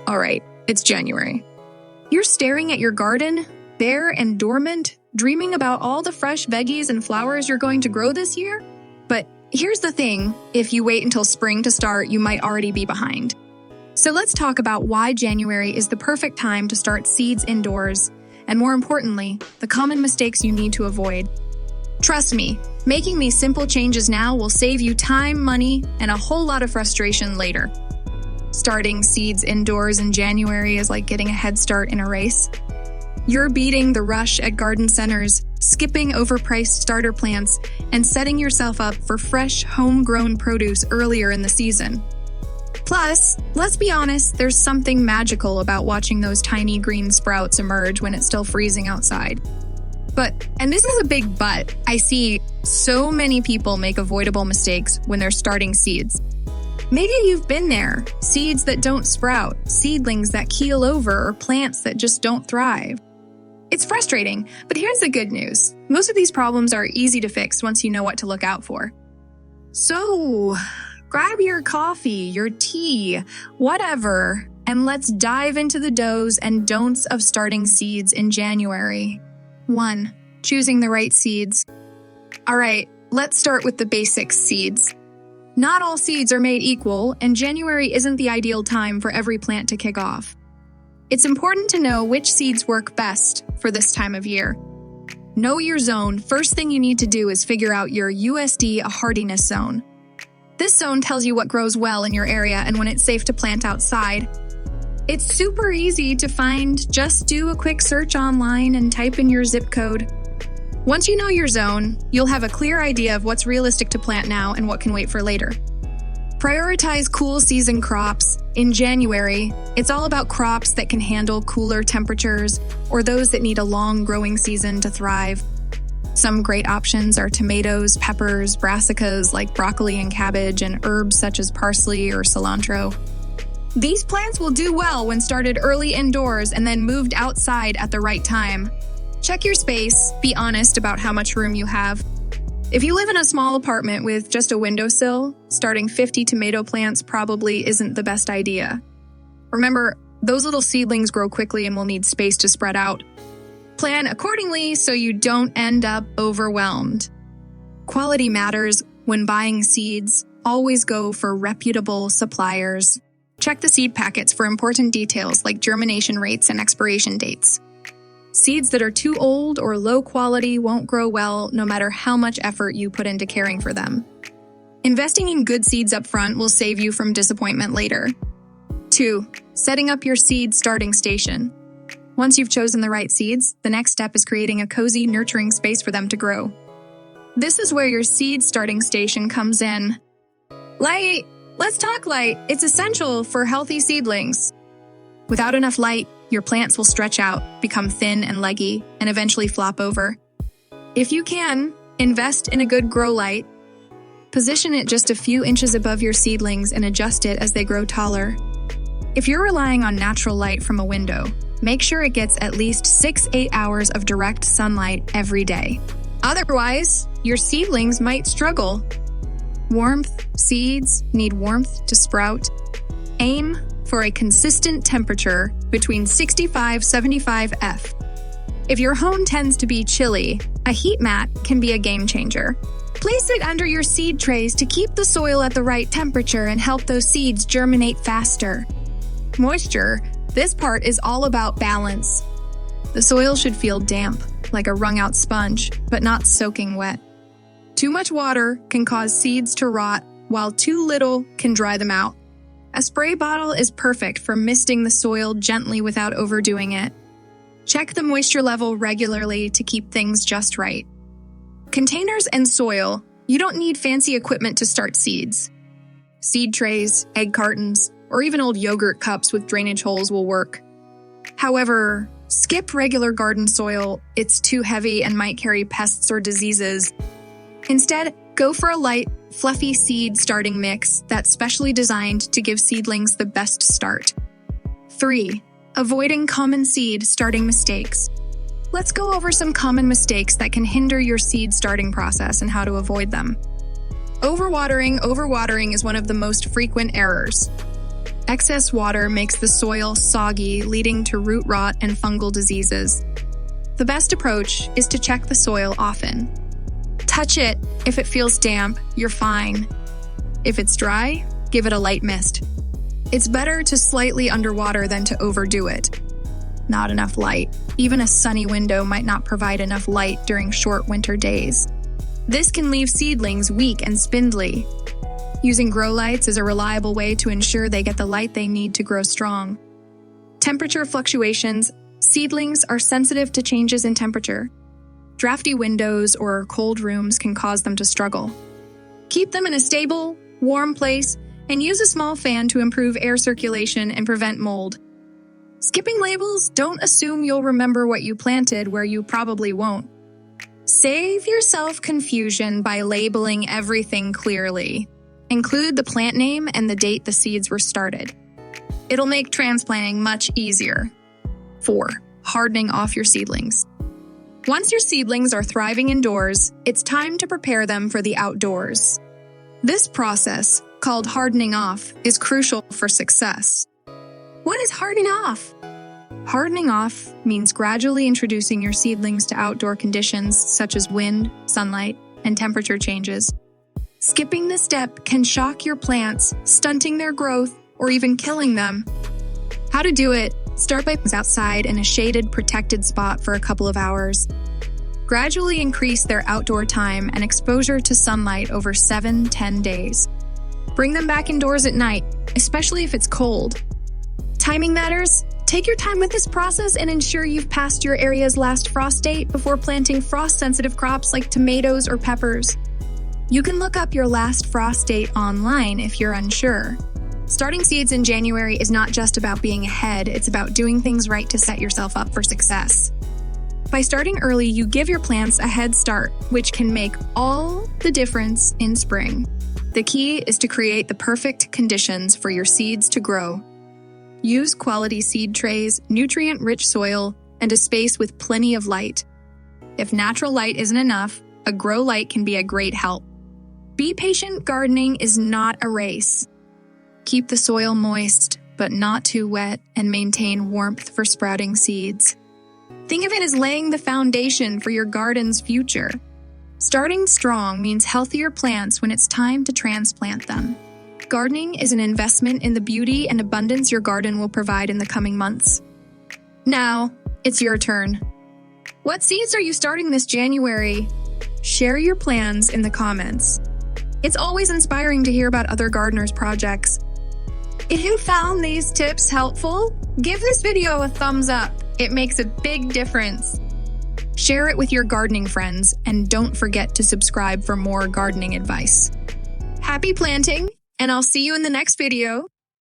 All right, it's January. You're staring at your garden, bare and dormant, dreaming about all the fresh veggies and flowers you're going to grow this year? But here's the thing, if you wait until spring to start, you might already be behind. So let's talk about why January is the perfect time to start seeds indoors, and more importantly, the common mistakes you need to avoid. Trust me, making these simple changes now will save you time, money, and a whole lot of frustration later. Starting seeds indoors in January is like getting a head start in a race. You're beating the rush at garden centers, skipping overpriced starter plants, and setting yourself up for fresh, homegrown produce earlier in the season. Plus, let's be honest, there's something magical about watching those tiny green sprouts emerge when it's still freezing outside. But, and this is a big but, I see so many people make avoidable mistakes when they're starting seeds. Maybe you've been there, seeds that don't sprout, seedlings that keel over, or plants that just don't thrive. It's frustrating, but here's the good news. Most of these problems are easy to fix once you know what to look out for. So, grab your coffee, your tea, whatever, and let's dive into the do's and don'ts of starting seeds in January. 1. Choosing the right seeds. All right, let's start with the basic seeds. Not all seeds are made equal, and January isn't the ideal time for every plant to kick off. It's important to know which seeds work best for this time of year. Know your zone. First thing you need to do is figure out your USD hardiness zone. This zone tells you what grows well in your area and when it's safe to plant outside. It's super easy to find. Just do a quick search online and type in your zip code. Once you know your zone, you'll have a clear idea of what's realistic to plant now and what can wait for later. Prioritize cool season crops. In January, it's all about crops that can handle cooler temperatures or those that need a long growing season to thrive. Some great options are tomatoes, peppers, brassicas like broccoli and cabbage, and herbs such as parsley or cilantro. These plants will do well when started early indoors and then moved outside at the right time. Check your space, be honest about how much room you have. If you live in a small apartment with just a windowsill, starting 50 tomato plants probably isn't the best idea. Remember, those little seedlings grow quickly and will need space to spread out. Plan accordingly so you don't end up overwhelmed. Quality matters when buying seeds. Always go for reputable suppliers. Check the seed packets for important details like germination rates and expiration dates. Seeds that are too old or low quality won't grow well no matter how much effort you put into caring for them. Investing in good seeds up front will save you from disappointment later. 2. Setting up your seed starting station. Once you've chosen the right seeds, the next step is creating a cozy, nurturing space for them to grow. This is where your seed starting station comes in. Light! Let's talk light. It's essential for healthy seedlings. Without enough light, your plants will stretch out, become thin and leggy, and eventually flop over. If you can, invest in a good grow light. Position it just a few inches above your seedlings and adjust it as they grow taller. If you're relying on natural light from a window, make sure it gets at least 6-8 hours of direct sunlight every day. Otherwise, your seedlings might struggle. Warmth. Seeds need warmth to sprout. Aim for a consistent temperature between 65-75 F. If your home tends to be chilly, a heat mat can be a game changer. Place it under your seed trays to keep the soil at the right temperature and help those seeds germinate faster. Moisture. This part is all about balance. The soil should feel damp, like a wrung-out sponge, but not soaking wet. Too much water can cause seeds to rot, while too little can dry them out. A spray bottle is perfect for misting the soil gently without overdoing it. Check the moisture level regularly to keep things just right. Containers and soil. You don't need fancy equipment to start seeds. Seed trays, egg cartons, or even old yogurt cups with drainage holes will work. However, skip regular garden soil. It's too heavy and might carry pests or diseases. Instead, go for a light, fluffy seed starting mix that's specially designed to give seedlings the best start. 3. Avoiding common seed starting mistakes. Let's go over some common mistakes that can hinder your seed starting process and how to avoid them. Overwatering is one of the most frequent errors. Excess water makes the soil soggy, leading to root rot and fungal diseases. The best approach is to check the soil often. Touch it. If it feels damp, you're fine. If it's dry, give it a light mist. It's better to slightly underwater than to overdo it. Not enough light. Even a sunny window might not provide enough light during short winter days. This can leave seedlings weak and spindly. Using grow lights is a reliable way to ensure they get the light they need to grow strong. Temperature fluctuations. Seedlings are sensitive to changes in temperature. Drafty windows or cold rooms can cause them to struggle. Keep them in a stable, warm place and use a small fan to improve air circulation and prevent mold. Skipping labels, don't assume you'll remember what you planted where you probably won't. Save yourself confusion by labeling everything clearly. Include the plant name and the date the seeds were started. It'll make transplanting much easier. 4. Hardening off your seedlings. Once your seedlings are thriving indoors, it's time to prepare them for the outdoors. This process, called hardening off, is crucial for success. What is hardening off? Hardening off means gradually introducing your seedlings to outdoor conditions such as wind, sunlight, and temperature changes. Skipping this step can shock your plants, stunting their growth, or even killing them. How to do it? Start by being outside in a shaded, protected spot for a couple of hours. Gradually increase their outdoor time and exposure to sunlight over 7-10 days. Bring them back indoors at night, especially if it's cold. Timing matters. Take your time with this process and ensure you've passed your area's last frost date before planting frost-sensitive crops like tomatoes or peppers. You can look up your last frost date online if you're unsure. Starting seeds in January is not just about being ahead, it's about doing things right to set yourself up for success. By starting early, you give your plants a head start, which can make all the difference in spring. The key is to create the perfect conditions for your seeds to grow. Use quality seed trays, nutrient-rich soil, and a space with plenty of light. If natural light isn't enough, a grow light can be a great help. Be patient. Gardening is not a race. Keep the soil moist, but not too wet, and maintain warmth for sprouting seeds. Think of it as laying the foundation for your garden's future. Starting strong means healthier plants when it's time to transplant them. Gardening is an investment in the beauty and abundance your garden will provide in the coming months. Now, it's your turn. What seeds are you starting this January? Share your plans in the comments. It's always inspiring to hear about other gardeners' projects. If you found these tips helpful, give this video a thumbs up. It makes a big difference. Share it with your gardening friends, and don't forget to subscribe for more gardening advice. Happy planting, and I'll see you in the next video.